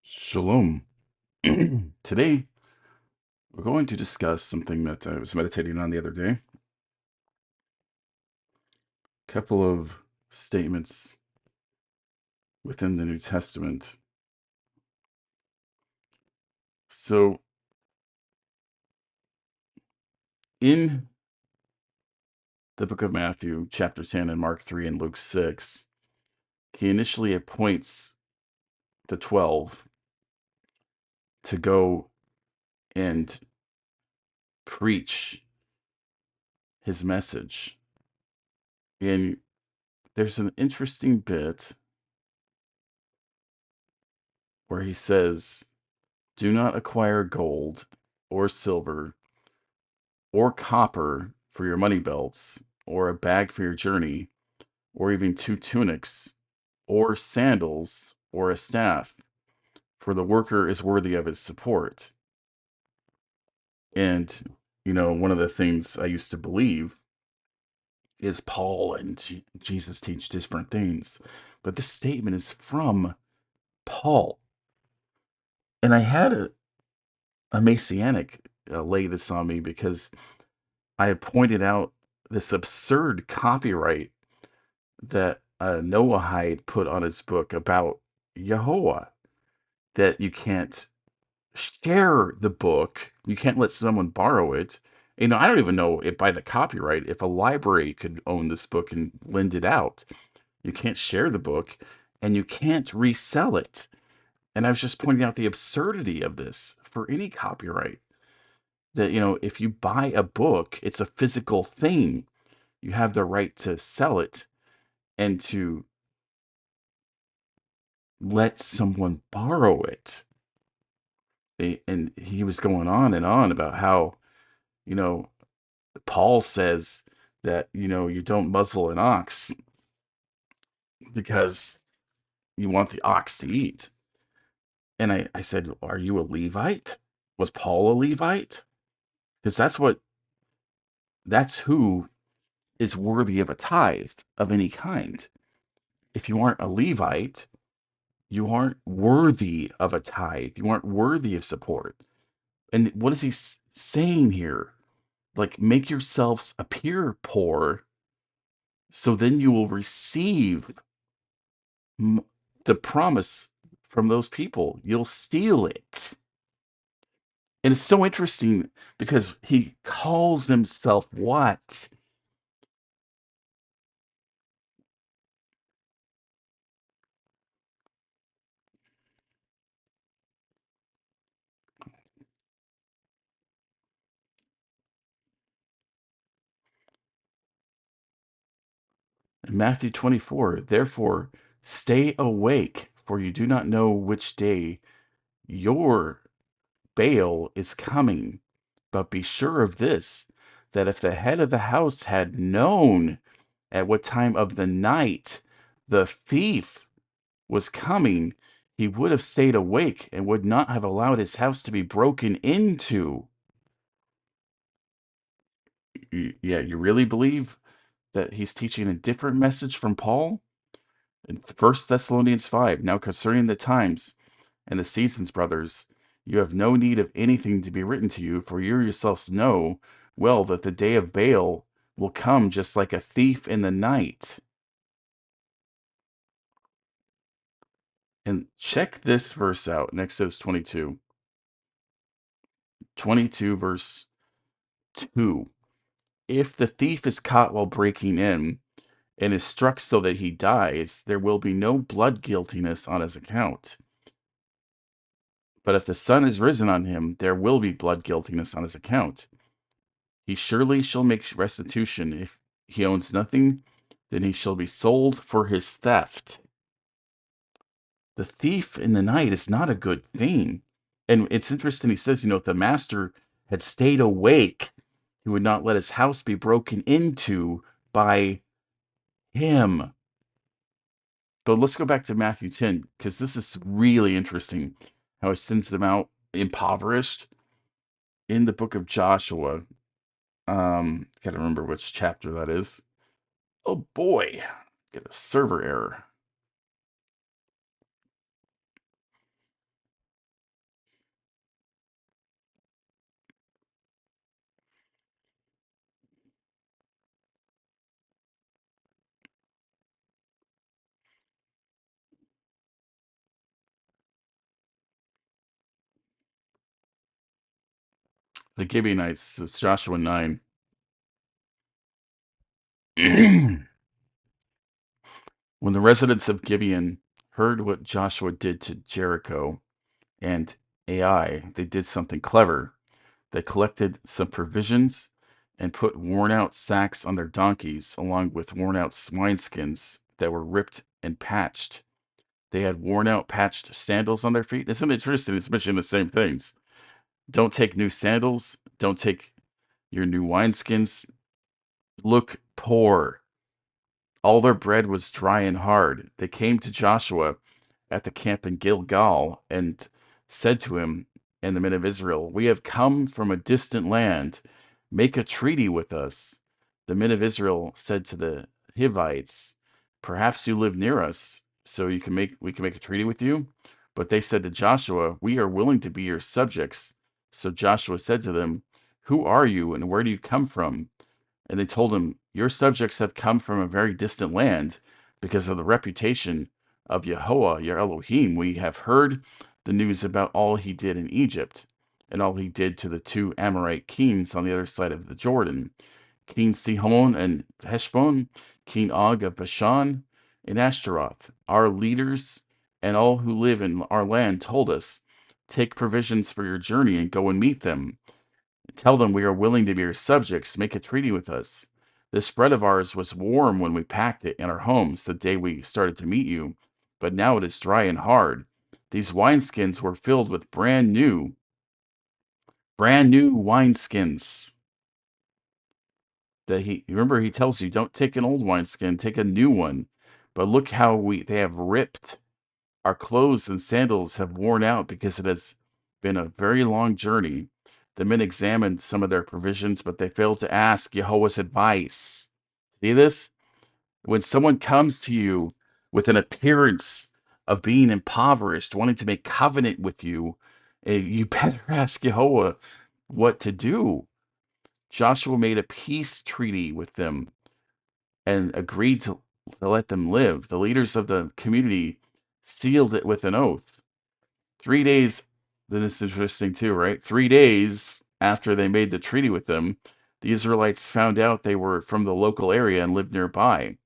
Shalom. Today, we're going to discuss something that I was meditating on the other day. A couple of statements within the New Testament. So, in the book of Matthew, chapter 10, and Mark 3, and Luke 6, he initially appoints the 12 to go and preach his message. And there's an interesting bit where he says, "Do not acquire gold or silver or copper for your money belts, or a bag for your journey, or even two tunics, or sandals, or a staff, for the worker is worthy of his support." And, one of the things I used to believe is Paul and Jesus teach different things. But this statement is from Paul. And I had a Messianic lay this on me because I had pointed out this absurd copyright that Noahide put on his book about Yehovah, that you can't share the book, you can't let someone borrow it. I don't even know if by the copyright, if a library could own this book and lend it out. You can't share the book and you can't resell it. And I was just pointing out the absurdity of this for any copyright. That, if you buy a book, it's a physical thing. You have the right to sell it and to let someone borrow it. And he was going on and on about how, you know, Paul says that, you don't muzzle an ox because you want the ox to eat. And I said, "Are you a Levite? Was Paul a Levite?" Because that's who is worthy of a tithe of any kind. If you aren't a Levite, you aren't worthy of a tithe. You aren't worthy of support. And what is he saying here? Like, make yourselves appear poor, so then you will receive m- the promise from those people. You'll steal it. And it's so interesting because he calls himself what? In Matthew 24, therefore, stay awake, for you do not know which day your bail is coming. But be sure of this, that if the head of the house had known at what time of the night the thief was coming, he would have stayed awake and would not have allowed his house to be broken into. Yeah, you really believe that he's teaching a different message from Paul? In 1 Thessalonians 5, now concerning the times and the seasons, brothers, you have no need of anything to be written to you, for you yourselves know well that the day of Baal will come just like a thief in the night. And check this verse out in Exodus 22. 22, verse 2. If the thief is caught while breaking in and is struck so that he dies, there will be no blood guiltiness on his account. But if the sun is risen on him, there will be blood guiltiness on his account. He surely shall make restitution. If he owns nothing, then he shall be sold for his theft. The thief in the night is not a good thing. And it's interesting, he says, if the master had stayed awake, he would not let his house be broken into by him. But let's go back to Matthew 10, because this is really interesting how it sends them out impoverished in the book of Joshua. Gotta remember which chapter that is. Oh boy, get a server error. The Gibeonites, it's Joshua 9. When the residents of Gibeon heard what Joshua did to Jericho and Ai, they did something clever. They collected some provisions and put worn out sacks on their donkeys, along with worn out wineskins that were ripped and patched. They had worn out patched sandals on their feet. Isn't it interesting? It's mentioning the same things. Don't take new sandals. Don't take your new wineskins. Look poor. All their bread was dry and hard. They came to Joshua at the camp in Gilgal and said to him and the men of Israel, "We have come from a distant land. Make a treaty with us." The men of Israel said to the Hivites, "Perhaps you live near us, so we can make a treaty with you." But they said to Joshua, "We are willing to be your subjects." So Joshua said to them, "Who are you and where do you come from?" And they told him, "Your subjects have come from a very distant land because of the reputation of Yahweh, your Elohim. We have heard the news about all he did in Egypt and all he did to the two Amorite kings on the other side of the Jordan, King Sihon and Heshbon, King Og of Bashan, and Ashtaroth. Our leaders and all who live in our land told us, 'Take provisions for your journey and go and meet them. Tell them we are willing to be your subjects. Make a treaty with us.' This bread of ours was warm when we packed it in our homes the day we started to meet you, but now it is dry and hard. These wineskins were filled with brand new wineskins. That he remember he tells you don't take an old wineskin, take a new one. But look how they have ripped. Our clothes and sandals have worn out because it has been a very long journey. The men examined some of their provisions, but they failed to ask Yahweh's advice. See this? When someone comes to you with an appearance of being impoverished, wanting to make covenant with you, you better ask Yahweh what to do. Joshua made a peace treaty with them and agreed to let them live. The leaders of the community sealed it with an oath. 3 days, then it's interesting too, right? 3 days after they made the treaty with them, the Israelites found out they were from the local area and lived nearby.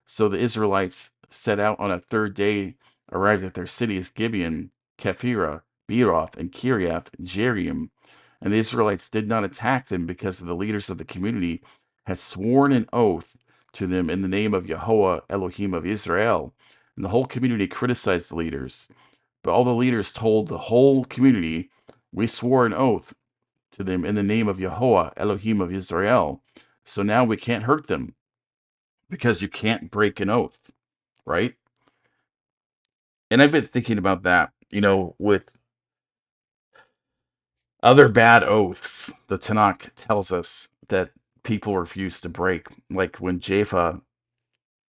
So the Israelites set out on a third day, arrived at their cities Gibeon, Kephirah, Beeroth, and Kiriath Jearim. And the Israelites did not attack them because the leaders of the community had sworn an oath to them in the name of Yahweh, Elohim of Israel. And the whole community criticized the leaders. But all the leaders told the whole community, "We swore an oath to them in the name of Yahweh, Elohim of Israel. So now we can't hurt them because you can't break an oath," right? And I've been thinking about that, with other bad oaths. The Tanakh tells us that people refuse to break. Like when Japha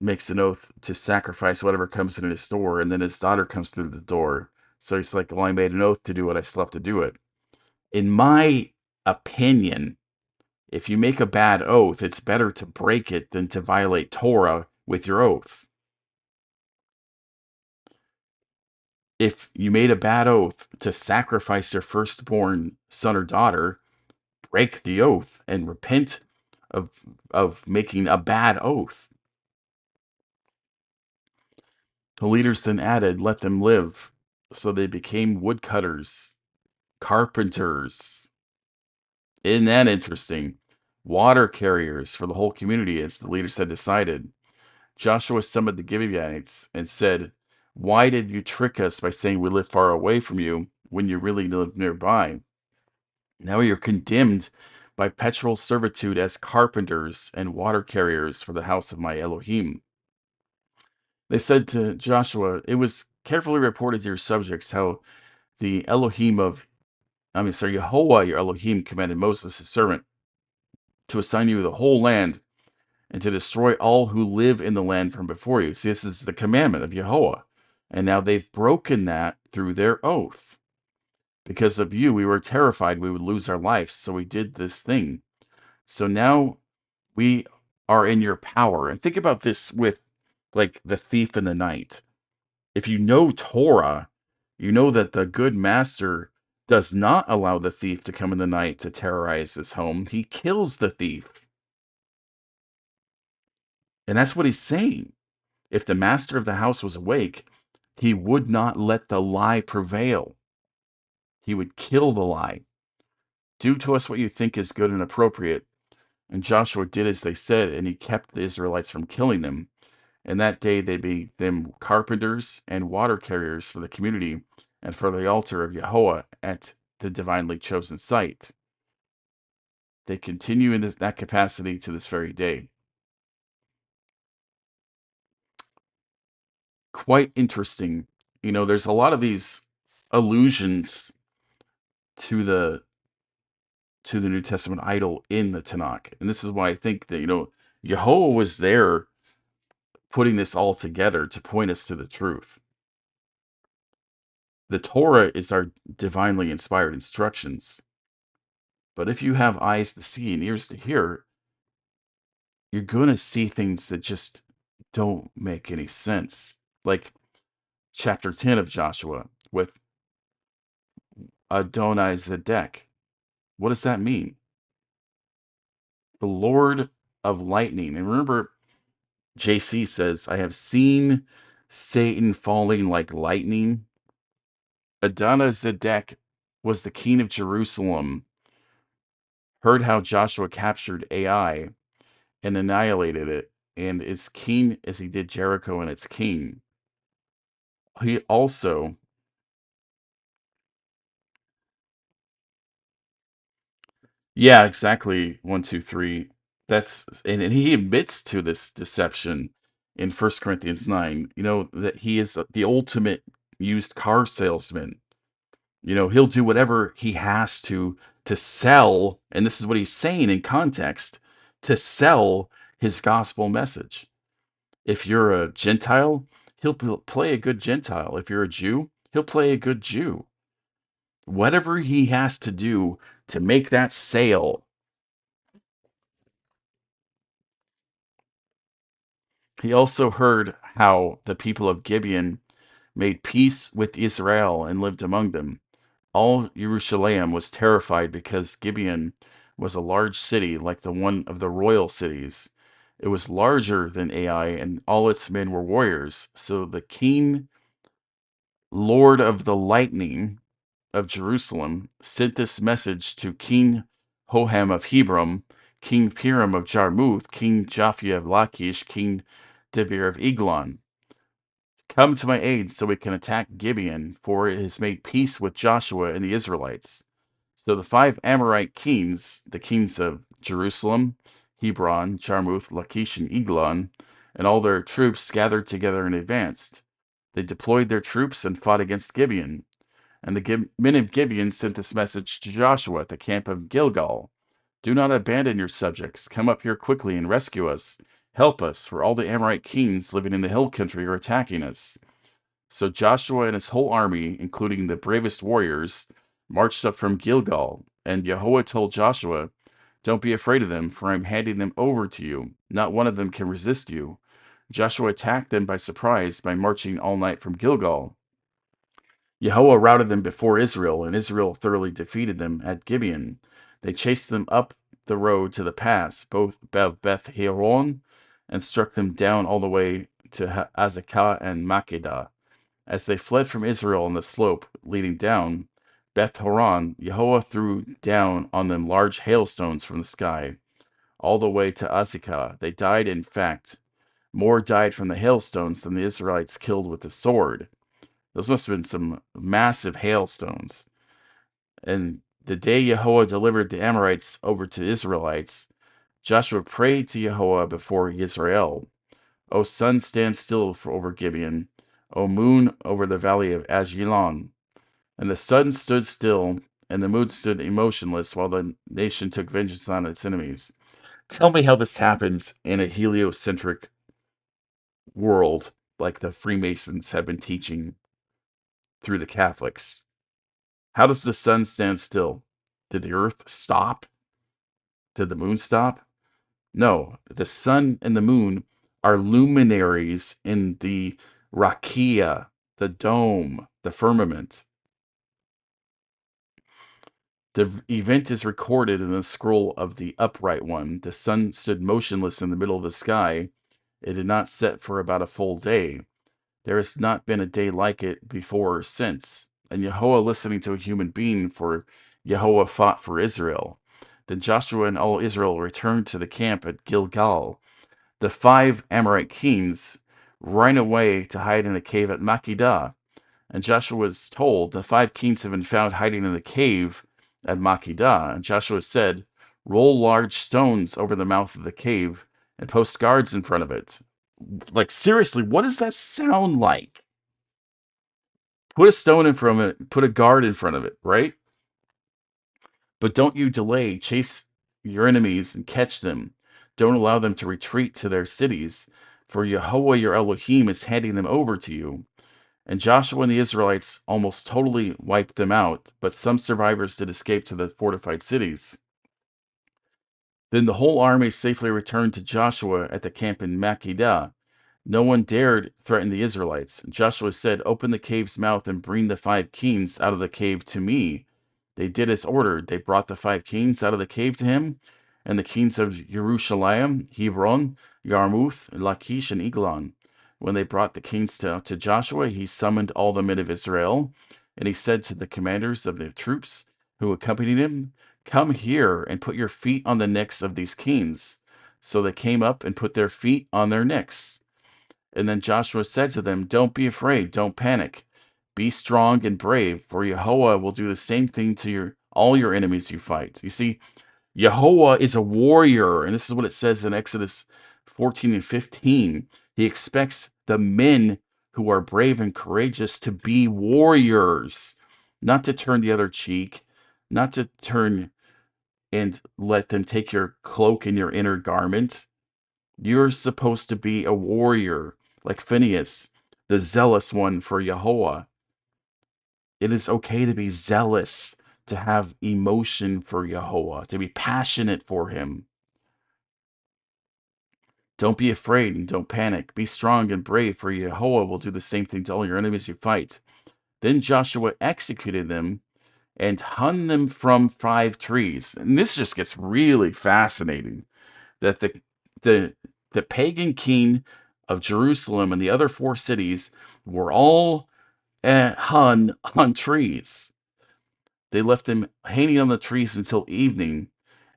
makes an oath to sacrifice whatever comes in his door, and then his daughter comes through the door. So he's like, "Well, I made an oath to do it. I still have to do it." In my opinion, if you make a bad oath, it's better to break it than to violate Torah with your oath. If you made a bad oath to sacrifice your firstborn son or daughter, break the oath and repent of making a bad oath. The leaders then added, "Let them live." So they became woodcutters, carpenters. Isn't that interesting? Water carriers for the whole community, as the leaders had decided. Joshua summoned the Gibeonites and said, "Why did you trick us by saying we live far away from you when you really live nearby? Now you're condemned by perpetual servitude as carpenters and water carriers for the house of my Elohim." They said to Joshua, "It was carefully reported to your subjects how the Yahweh, your Elohim, commanded Moses, his servant, to assign you the whole land and to destroy all who live in the land from before you." See, this is the commandment of Yahweh. And now they've broken that through their oath. Because of you, we were terrified we would lose our lives, so we did this thing. So now we are in your power. And think about this with like the thief in the night. If you know Torah, you know that the good master does not allow the thief to come in the night to terrorize his home. He kills the thief. And that's what he's saying. If the master of the house was awake, he would not let the lie prevail. He would kill the lie. Do to us what you think is good and appropriate. And Joshua did as they said, and he kept the Israelites from killing them. And that day they made them carpenters and water carriers for the community and for the altar of Yahweh at the divinely chosen site. They continue in that capacity to this very day. Quite interesting. There's a lot of these allusions to the New Testament idol in the Tanakh. And this is why I think that, Yahweh was there putting this all together to point us to the truth. The Torah is our divinely inspired instructions. But if you have eyes to see and ears to hear, you're going to see things that just don't make any sense. Like chapter 10 of Joshua with Adonai Zedek. What does that mean? The Lord of lightning. And remember, JC says, I have seen Satan falling like lightning. Adonai Zedek was the king of Jerusalem, heard how Joshua captured Ai and annihilated it, and its king as he did Jericho and its king. He also, yeah, exactly, 1, 2, 3. And he admits to this deception in 1 Corinthians 9. That he is the ultimate used car salesman. He'll do whatever he has to sell, and this is what he's saying in context, to sell his gospel message. If you're a Gentile, he'll play a good Gentile. If you're a Jew, he'll play a good Jew. Whatever he has to do to make that sale. He also heard how the people of Gibeon made peace with Israel and lived among them. All Jerusalem was terrified because Gibeon was a large city like the one of the royal cities. It was larger than Ai, and all its men were warriors. So the king, Lord of the lightning of Jerusalem, sent this message to King Hoham of Hebron, King Piram of Jarmuth, King Japhia of Lachish, King Debir of Eglon. Come to my aid so we can attack Gibeon, for it has made peace with Joshua and the Israelites. So the 5 Amorite kings, the kings of Jerusalem, Hebron, Jarmuth, Lachish, and Eglon, and all their troops gathered together and advanced. They deployed their troops and fought against Gibeon. And the men of Gibeon sent this message to Joshua at the camp of Gilgal. Do not abandon your subjects. Come up here quickly and rescue us. Help us, for all the Amorite kings living in the hill country are attacking us. So Joshua and his whole army, including the bravest warriors, marched up from Gilgal. And Yahweh told Joshua, don't be afraid of them, for I am handing them over to you. Not one of them can resist you. Joshua attacked them by surprise by marching all night from Gilgal. Yahweh routed them before Israel, and Israel thoroughly defeated them at Gibeon. They chased them up the road to the pass, both Beth Horon, and struck them down all the way to Azekah and Makkedah. As they fled from Israel on the slope leading down Beth Horon, Yahweh threw down on them large hailstones from the sky, all the way to Azekah. They died, in fact. More died from the hailstones than the Israelites killed with the sword. Those must have been some massive hailstones. And the day Yahweh delivered the Amorites over to the Israelites, Joshua prayed to Yahweh before Israel. O sun, stand still over Gibeon. O moon, over the valley of Ajalon. And the sun stood still, and the moon stood emotionless while the nation took vengeance on its enemies. Tell me how this happens in a heliocentric world like the Freemasons have been teaching through the Catholics. How does the sun stand still? Did the earth stop? Did the moon stop? No, the sun and the moon are luminaries in the rakia, the dome, the firmament. The event is recorded in the scroll of the upright one. The sun stood motionless in the middle of the sky. It did not set for about a full day. There has not been a day like it before or since. And Yahweh listening to a human being, for Yahweh fought for Israel. Then Joshua and all Israel returned to the camp at Gilgal. The 5 Amorite kings ran away to hide in a cave at Makkedah. And Joshua was told, the 5 kings have been found hiding in the cave at Makkedah. And Joshua said, roll large stones over the mouth of the cave and post guards in front of it. Like, seriously, what does that sound like? Put a stone in front of it, put a guard in front of it, right? But don't you delay, chase your enemies and catch them. Don't allow them to retreat to their cities, for Yahweh your Elohim is handing them over to you. And Joshua and the Israelites almost totally wiped them out, but some survivors did escape to the fortified cities. Then the whole army safely returned to Joshua at the camp in Makkedah. No one dared threaten the Israelites. Joshua said, open the cave's mouth and bring the 5 kings out of the cave to me. They did as ordered. They brought the 5 kings out of the cave to him, and the kings of Jerusalem, Hebron, Yarmuth, Lachish, and Eglon. When they brought the kings to Joshua, he summoned all the men of Israel, and he said to the commanders of the troops who accompanied him, come here and put your feet on the necks of these kings. So they came up and put their feet on their necks. And then Joshua said to them, don't be afraid, don't panic. Be strong and brave, for Yahweh will do the same thing to all your enemies you fight. You see, Yahweh is a warrior, and this is what it says in Exodus 14 and 15. He expects the men who are brave and courageous to be warriors, not to turn the other cheek, not to turn and let them take your cloak and your inner garment. You're supposed to be a warrior, like Phinehas, the zealous one for Yahweh. It is okay to be zealous, to have emotion for Yahweh, to be passionate for him. Don't be afraid and don't panic. Be strong and brave, for Yahweh will do the same thing to all your enemies you fight. Then Joshua executed them and hung them from 5 trees. And this just gets really fascinating. That the the pagan king of Jerusalem and the other 4 cities were all hung on trees. They left them hanging on the trees until evening.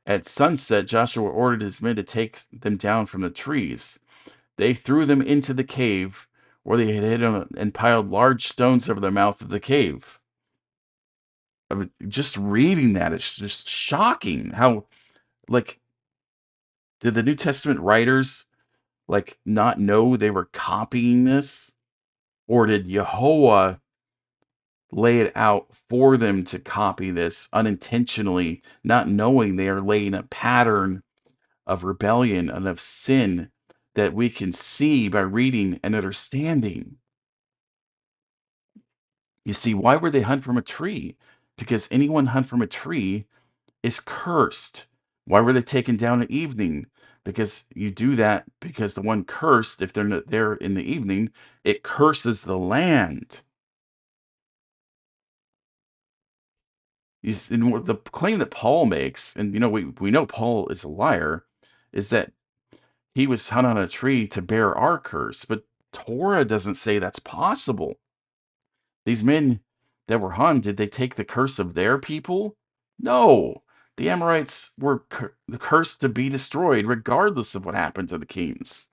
At sunset, Joshua ordered his men to take them down from the trees. They threw them into the cave where they had hidden and piled large stones over the mouth of the cave. I mean, just reading that, it's just shocking how, like, did the New Testament writers like not know they were copying this, or did Yehovah lay it out for them to copy this unintentionally, not knowing they are laying a pattern of rebellion and of sin that we can see by reading and understanding? You see, why were they hung from a tree? Because anyone hung from a tree is cursed. Why were they taken down at evening? Because you do that because the one cursed, if they're not there in the evening, it curses the land. And the claim that Paul makes, and we know Paul is a liar, is that he was hung on a tree to bear our curse. But Torah doesn't say that's possible. These men that were hung, did they take the curse of their people? No. The Amorites were cursed to be destroyed, regardless of what happened to the kings.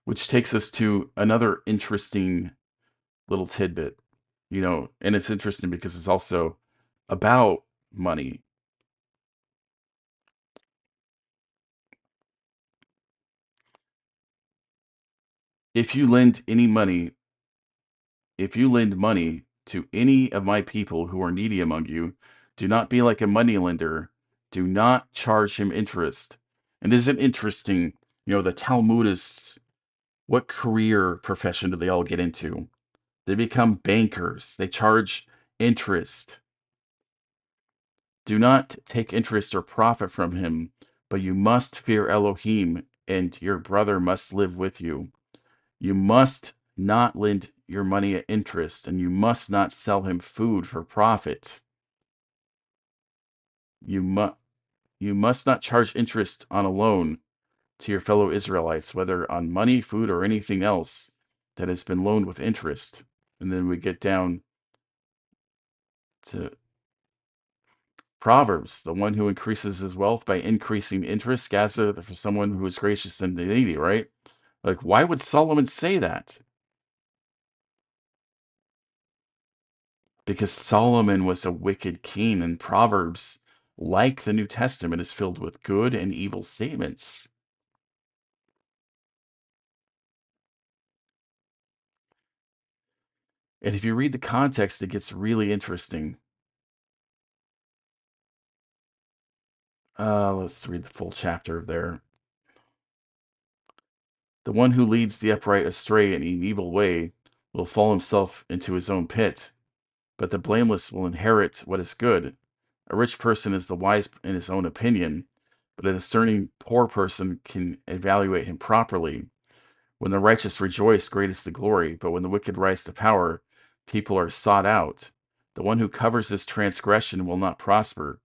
Which takes us to another interesting little tidbit, and it's interesting because it's also about money. If you lend any money, if you lend money to any of my people who are needy among you, do not be like a moneylender. Do not charge him interest. And isn't it interesting, the Talmudists, what career profession do they all get into? They become bankers. They charge interest. Do not take interest or profit from him, but you must fear Elohim and your brother must live with you. You must not lend your money at interest, and you must not sell him food for profit. You must you must not charge interest on a loan to your fellow Israelites, whether on money, food, or anything else that has been loaned with interest. And then we get down to Proverbs, the one who increases his wealth by increasing interest, gather for someone who is gracious and needy, right? Like, why would Solomon say that? Because Solomon was a wicked king, and Proverbs, like the New Testament, is filled with good and evil statements. And if you read the context, it gets really interesting. Let's read the full chapter there. The one who leads the upright astray in an evil way will fall himself into his own pit, but the blameless will inherit what is good. A rich person is the wise in his own opinion, but a discerning poor person can evaluate him properly. When the righteous rejoice, great is the glory, but when the wicked rise to power, people are sought out. The one who covers his transgression will not prosper.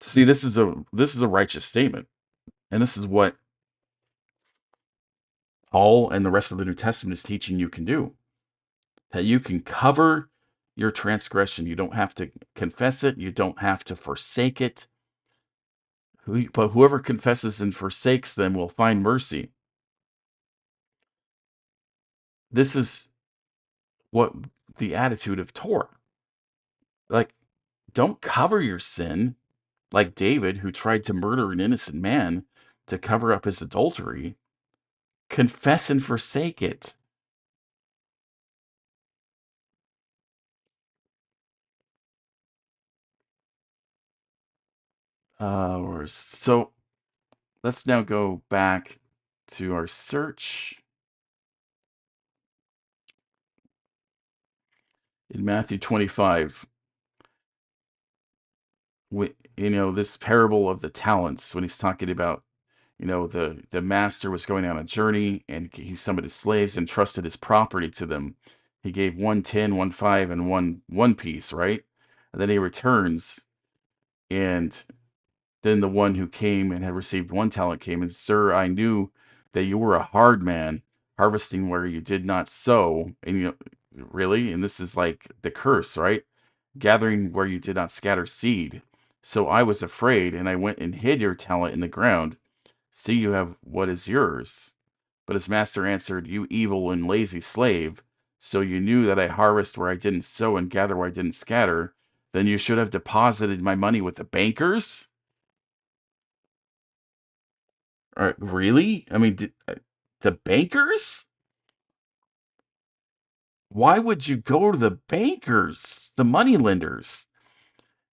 See, this is a righteous statement, and this is what Paul and the rest of the New Testament is teaching you can do. That you can cover your transgression. You don't have to confess it. You don't have to forsake it. But whoever confesses and forsakes them will find mercy. This is what the attitude of Torah. Like, don't cover your sin like David, who tried to murder an innocent man to cover up his adultery. Confess and forsake it. So let's now go back to our search in Matthew 25. This parable of the talents, when he's talking about, the master was going on a journey and he summoned his slaves and trusted his property to them. He gave 1 10, 1 5, and one piece, right? And then he returns, and then the one who came and had received 1 talent came and, "Sir, I knew that you were a hard man, harvesting where you did not sow." And really, and this is like the curse, right? Gathering where you did not scatter seed. So I was afraid, and I went and hid your talent in the ground. See, you have what is yours. But his master answered, "You evil and lazy slave. So you knew that I harvest where I didn't sow and gather where I didn't scatter. Then you should have deposited my money with the bankers." Really? I mean, the bankers? Why would you go to the bankers, the money lenders?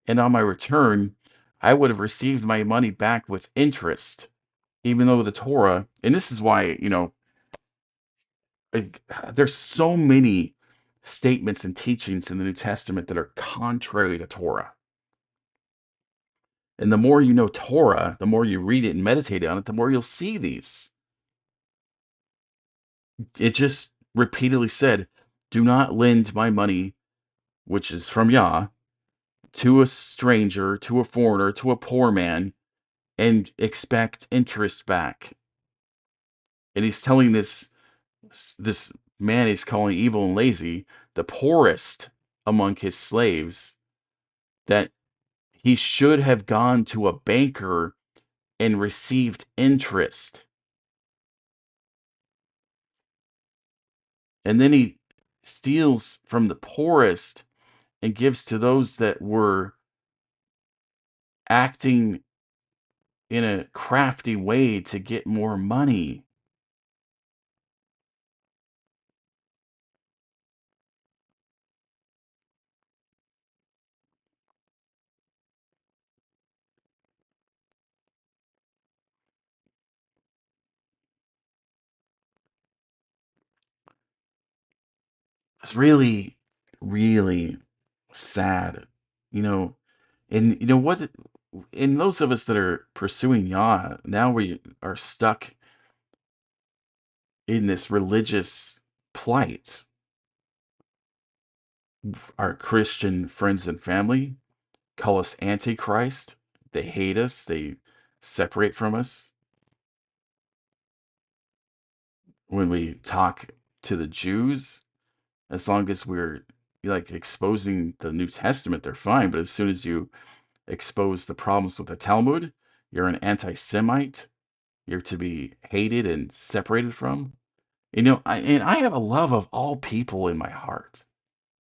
And on my return, I would have received my money back with interest, even though the Torah, and this is why, like, there's so many statements and teachings in the New Testament that are contrary to Torah. And the more you know Torah, the more you read it and meditate on it, the more you'll see these. It just repeatedly said, "Do not lend my money, which is from Yah, to a stranger, to a foreigner, to a poor man, and expect interest back." And he's telling this man he's calling evil and lazy, the poorest among his slaves, that he should have gone to a banker and received interest. And then he steals from the poorest and gives to those that were acting in a crafty way to get more money. It's really, really sad, you know. And you know what? And those of us that are pursuing Yah, now we are stuck in this religious plight. Our Christian friends and family call us antichrist. They hate us. They separate from us. When we talk to the Jews, as long as we're like exposing the New Testament, they're fine. But as soon as you expose the problems with the Talmud, you're an anti-Semite. You're to be hated and separated from. I have a love of all people in my heart.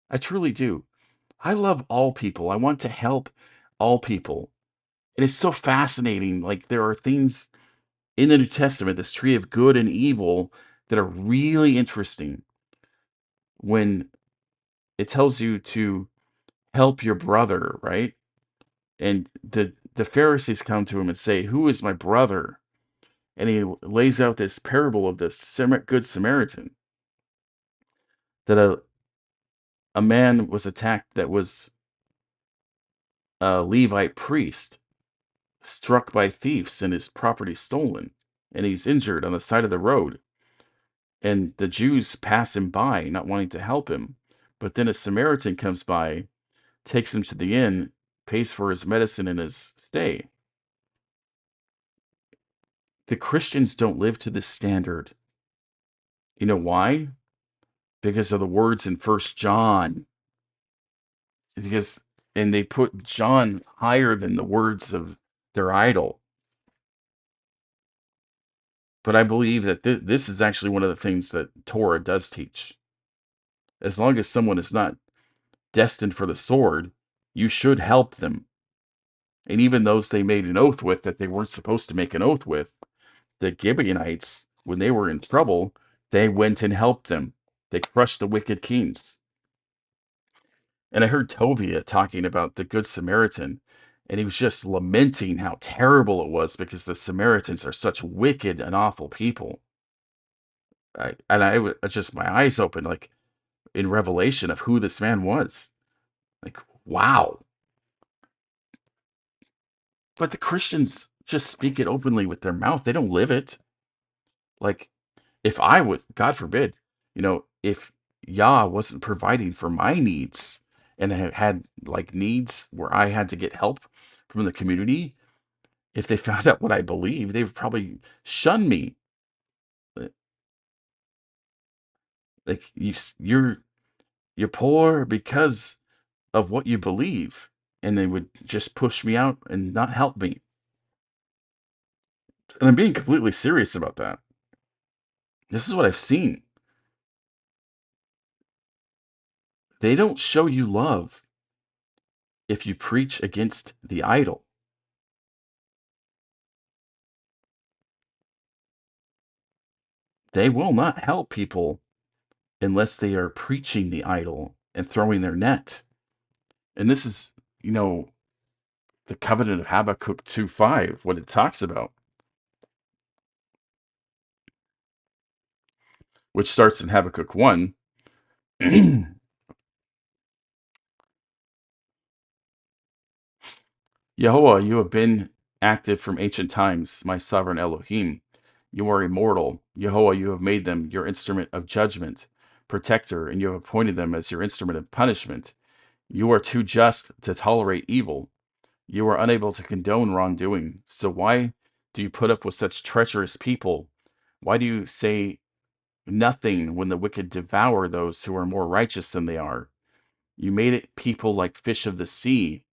I truly do. I love all people. I want to help all people. And it's so fascinating. Like there are things in the New Testament, this tree of good and evil, that are really interesting when it tells you to help your brother, right? And the Pharisees come to him and say, "Who is my brother?" And he lays out this parable of this good Samaritan, that a man was attacked that was a Levite priest, struck by thieves and his property stolen, and he's injured on the side of the road. And the Jews pass him by, not wanting to help him. But then a Samaritan comes by, takes him to the inn, pays for his medicine and his stay. The Christians don't live to this standard. You know why? Because of the words in First John. Because and they put John higher than the words of their idol. But I believe that this is actually one of the things that Torah does teach. As long as someone is not destined for the sword, you should help them. And even those they made an oath with that they weren't supposed to make an oath with, the Gibeonites, when they were in trouble, they went and helped them. They crushed the wicked kings. And I heard Tovia talking about the Good Samaritan, and he was just lamenting how terrible it was because the Samaritans are such wicked and awful people. Just my eyes opened, like in revelation of who this man was. Like, wow. But the Christians just speak it openly with their mouth. They don't live it. Like, if I would, God forbid, if Yah wasn't providing for my needs and I had like needs where I had to get help from the community, if they found out what I believe, they would probably shun me. Uh, Like you're poor because of what you believe, and they would just push me out and not help me. And I'm being completely serious about that. This is what I've seen. They don't show you love if you preach against the idol. They will not help people unless they are preaching the idol and throwing their net. And this is, you know, the covenant of Habakkuk 2:5, what it talks about, which starts in Habakkuk 1. Yehovah, you have been active from ancient times, my sovereign Elohim. You are immortal. Yehovah, you have made them your instrument of judgment, protector, and you have appointed them as your instrument of punishment. You are too just to tolerate evil. You are unable to condone wrongdoing. So why do you put up with such treacherous people? Why do you say nothing when the wicked devour those who are more righteous than they are? You made it people like fish of the sea,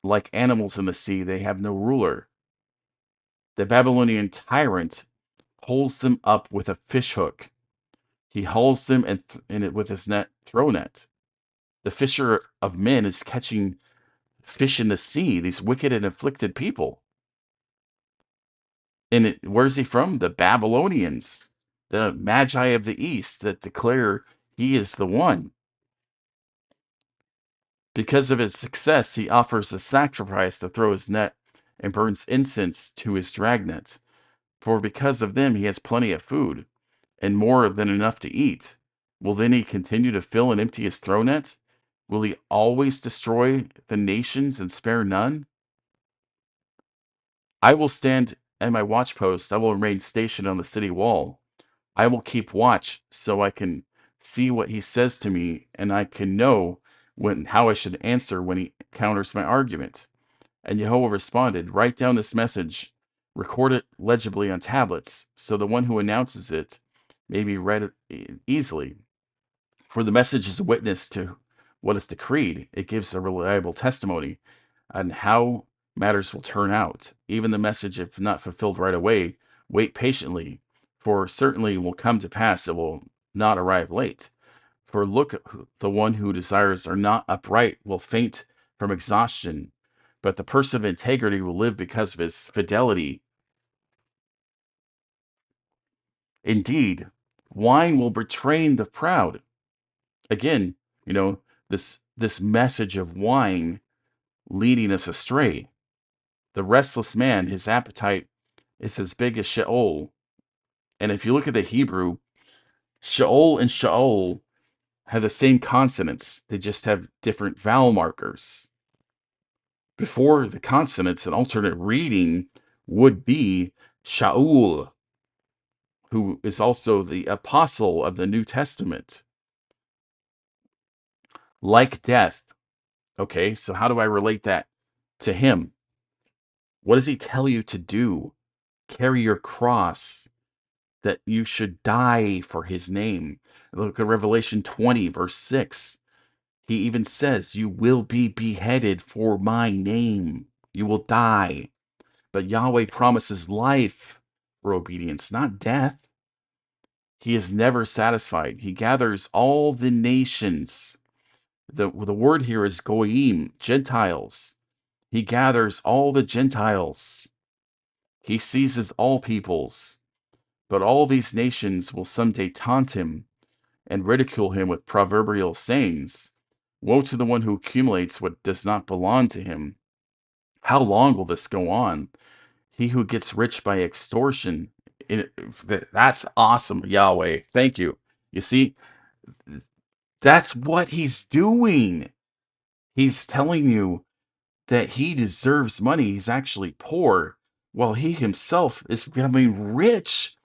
like animals in the sea, they have no ruler. The Babylonian tyrant pulls them up with a fish hook. He hauls them in it with his net, throw net. The fisher of men is catching fish in the sea, these wicked and afflicted people. And where's he from? The Babylonians, the Magi of the East that declare he is the one. Because of his success, he offers a sacrifice to throw his net and burns incense to his dragnet. For because of them, he has plenty of food and more than enough to eat. Will then he continue to fill and empty his throw net? Will he always destroy the nations and spare none? I will stand at my watch post. I will remain stationed on the city wall. I will keep watch so I can see what he says to me, and I can know how I should answer when he counters my argument. And Jehovah responded, write down this message, record it legibly on tablets, so the one who announces it may be read easily. For the message is a witness to what is decreed. It gives a reliable testimony on how matters will turn out. Even the message, if not fulfilled right away, wait patiently, for certainly will come to pass. It will not arrive late. For look, the one who desires are not upright will faint from exhaustion, but the person of integrity will live because of his fidelity. Indeed, wine will betray the proud. Again, you know, this message of wine leading us astray. The restless man, his appetite is as big as Sheol. And if you look at the Hebrew, Sheol and Sheol have the same consonants. They just have different vowel markers. Before the consonants, an alternate reading would be Shaul, who is also the apostle of the New Testament. Like death. Okay, so how do I relate that to him? What does he tell you to do? Carry your cross, that you should die for his name. Look at Revelation 20, verse 6. He even says, you will be beheaded for my name. You will die. But Yahweh promises life for obedience, not death. He is never satisfied. He gathers all the nations. The word here is goyim, Gentiles. He gathers all the Gentiles. He seizes all peoples. But all these nations will someday taunt him and ridicule him with proverbial sayings. Woe to the one who accumulates what does not belong to him. How long will this go on? He who gets rich by extortion. That's awesome, Yahweh. Thank you. You see, that's what he's doing. He's telling you that he deserves money. He's actually poor, while he himself is becoming rich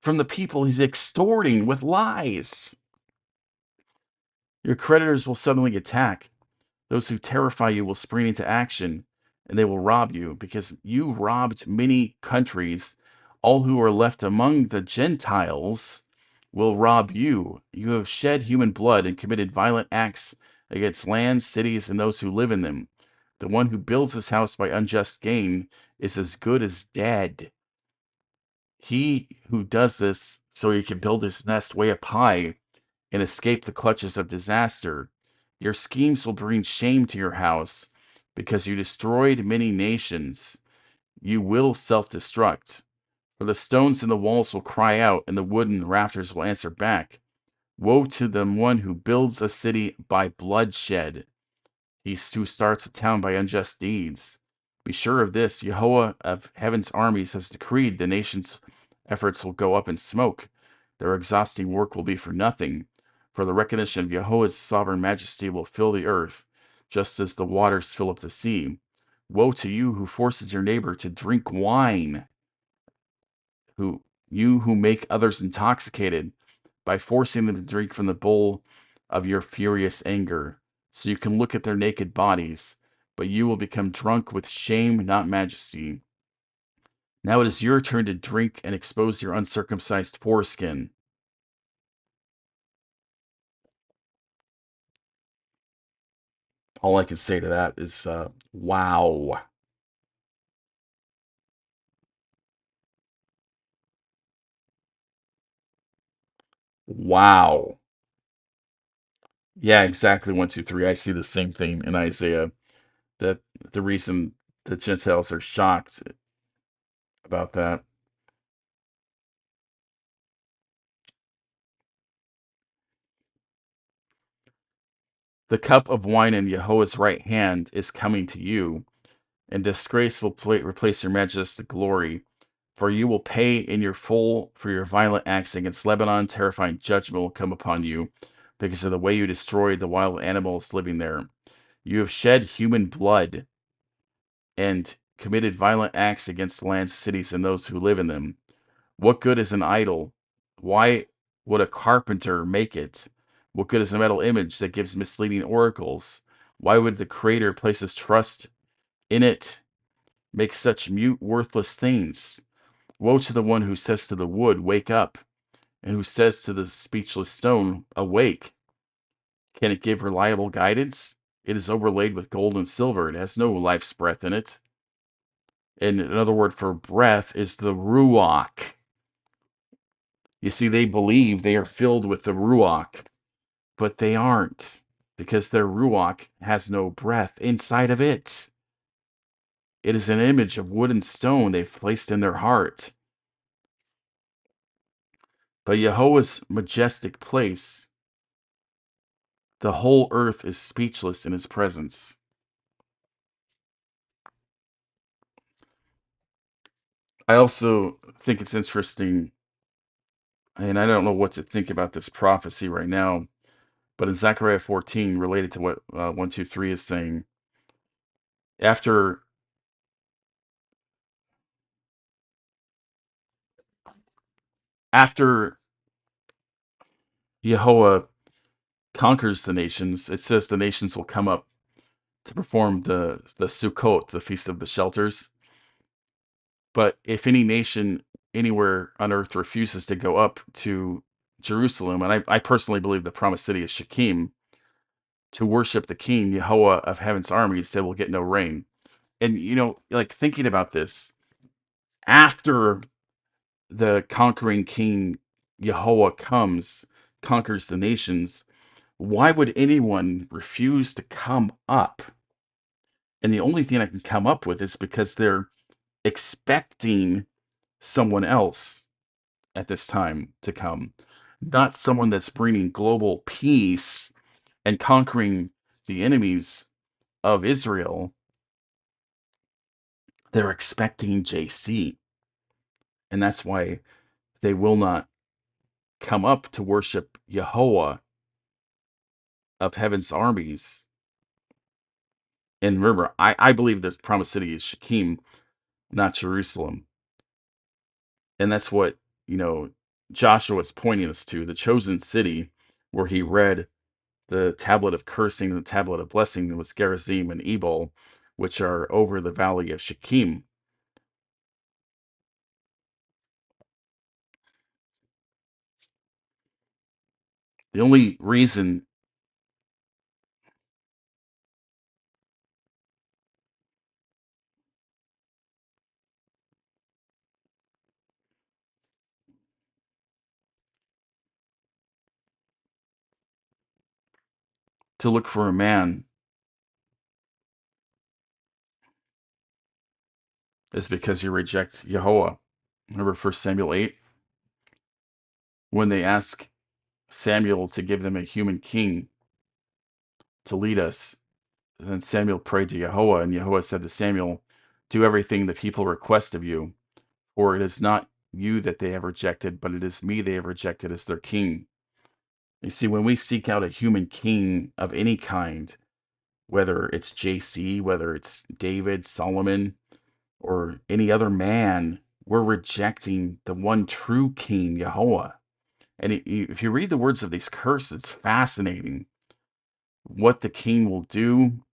from the people he's extorting with lies. Your creditors will suddenly attack. Those who terrify you will spring into action, and they will rob you, because you robbed many countries. All who are left among the Gentiles will rob you. You have shed human blood and committed violent acts against lands, cities, and those who live in them. The one who builds his house by unjust gain is as good as dead. He who does this so he can build his nest way up high and escape the clutches of disaster. Your schemes will bring shame to your house because you destroyed many nations. You will self destruct. For the stones in the walls will cry out, and the wooden rafters will answer back. Woe to the one who builds a city by bloodshed, he who starts a town by unjust deeds. Be sure of this, Jehovah of heaven's armies has decreed the nation's efforts will go up in smoke. Their exhausting work will be for nothing, for the recognition of Jehovah's sovereign majesty will fill the earth, just as the waters fill up the sea. Woe to you who forces your neighbor to drink wine, who make others intoxicated by forcing them to drink from the bowl of your furious anger, so you can look at their naked bodies, but you will become drunk with shame, not majesty. Now it is your turn to drink and expose your uncircumcised foreskin. All I can say to that is, wow. Wow. Yeah, exactly. One, two, three. I see the same thing in Isaiah. That the reason the Gentiles are shocked about that. The cup of wine in Jehovah's right hand is coming to you, and disgrace will replace your majestic glory. For you will pay in your full for your violent acts against Lebanon. Terrifying judgment will come upon you because of the way you destroyed the wild animals living there. You have shed human blood and committed violent acts against lands, cities, and those who live in them. What good is an idol? Why would a carpenter make it? What good is a metal image that gives misleading oracles? Why would the Creator place his trust in it? Make such mute, worthless things. Woe to the one who says to the wood, "Wake up," and who says to the speechless stone, "Awake." Can it give reliable guidance? It is overlaid with gold and silver. It has no life's breath in it. And another word for breath is the ruach. You see, they believe they are filled with the ruach, but they aren't, because their ruach has no breath inside of it. It is an image of wood and stone they've placed in their heart. But Yahweh's majestic place, the whole earth is speechless in his presence. I also think it's interesting, and I don't know what to think about this prophecy right now, but in Zechariah 14, related to what 123 is saying, after after Yahweh conquers the nations, it says the nations will come up to perform the Sukkot, the Feast of the Shelters. But if any nation anywhere on earth refuses to go up to Jerusalem, and I personally believe the promised city is Shechem, to worship the King, Yahweh of heaven's armies, they will get no rain. And, like thinking about this, after the conquering King Yahweh comes, conquers the nations, why would anyone refuse to come up? And the only thing I can come up with is because they're expecting someone else at this time to come, not someone that's bringing global peace and conquering the enemies of Israel. They're expecting JC. And that's why they will not come up to worship Yahweh of heaven's armies. And remember, I believe the promised city is Shechem, not Jerusalem. And that's what, Joshua is pointing us to, the chosen city, where he read the tablet of cursing and the tablet of blessing was Gerizim and Ebal, which are over the valley of Shechem. The only reason to look for a man is because you reject Yahweh. Remember 1 Samuel 8? When they ask Samuel to give them a human king to lead us, then Samuel prayed to Yahweh, and Yahweh said to Samuel, "Do everything the people request of you, for it is not you that they have rejected, but it is me they have rejected as their king." You see, when we seek out a human king of any kind, whether it's JC, whether it's David, Solomon, or any other man, we're rejecting the one true king, Yahweh. And if you read the words of these curses, it's fascinating what the king will do.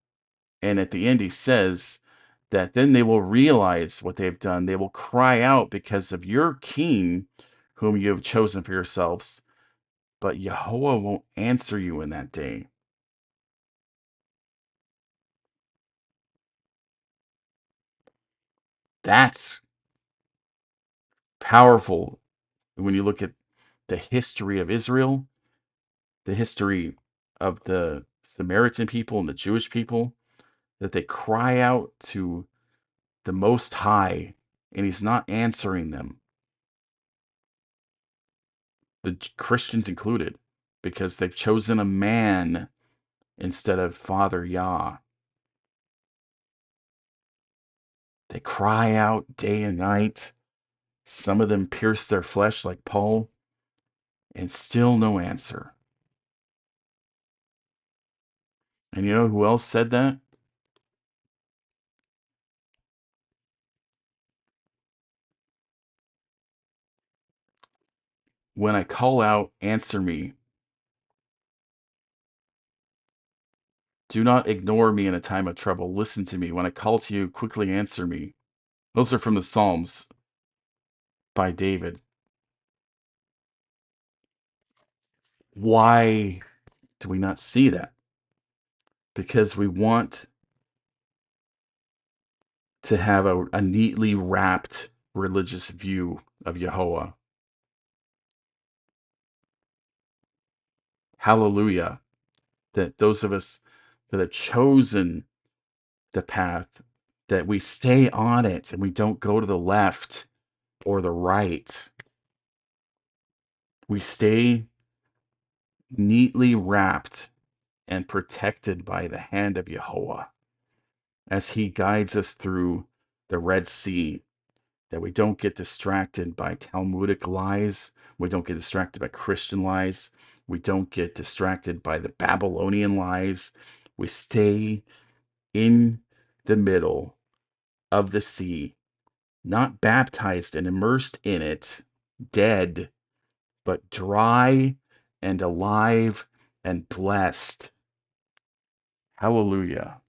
And at the end, he says that then they will realize what they've done. They will cry out because of your king, whom you have chosen for yourselves. But Yahweh won't answer you in that day. That's powerful when you look at the history of Israel, the history of the Samaritan people and the Jewish people, that they cry out to the Most High and He's not answering them, the Christians included, because they've chosen a man instead of Father Yah. They cry out day and night. Some of them pierce their flesh like Paul, and still no answer. And you know who else said that? When I call out, answer me. Do not ignore me in a time of trouble. Listen to me. When I call to you, quickly answer me. Those are from the Psalms by David. Why do we not see that? Because we want to have a neatly wrapped religious view of Yahweh. Hallelujah. That those of us that have chosen the path, that we stay on it and we don't go to the left or the right. We stay neatly wrapped and protected by the hand of Yahweh as he guides us through the Red Sea, that we don't get distracted by Talmudic lies, we don't get distracted by Christian lies, we don't get distracted by the Babylonian lies. We stay in the middle of the sea, not baptized and immersed in it, dead, but dry and alive and blessed. Hallelujah.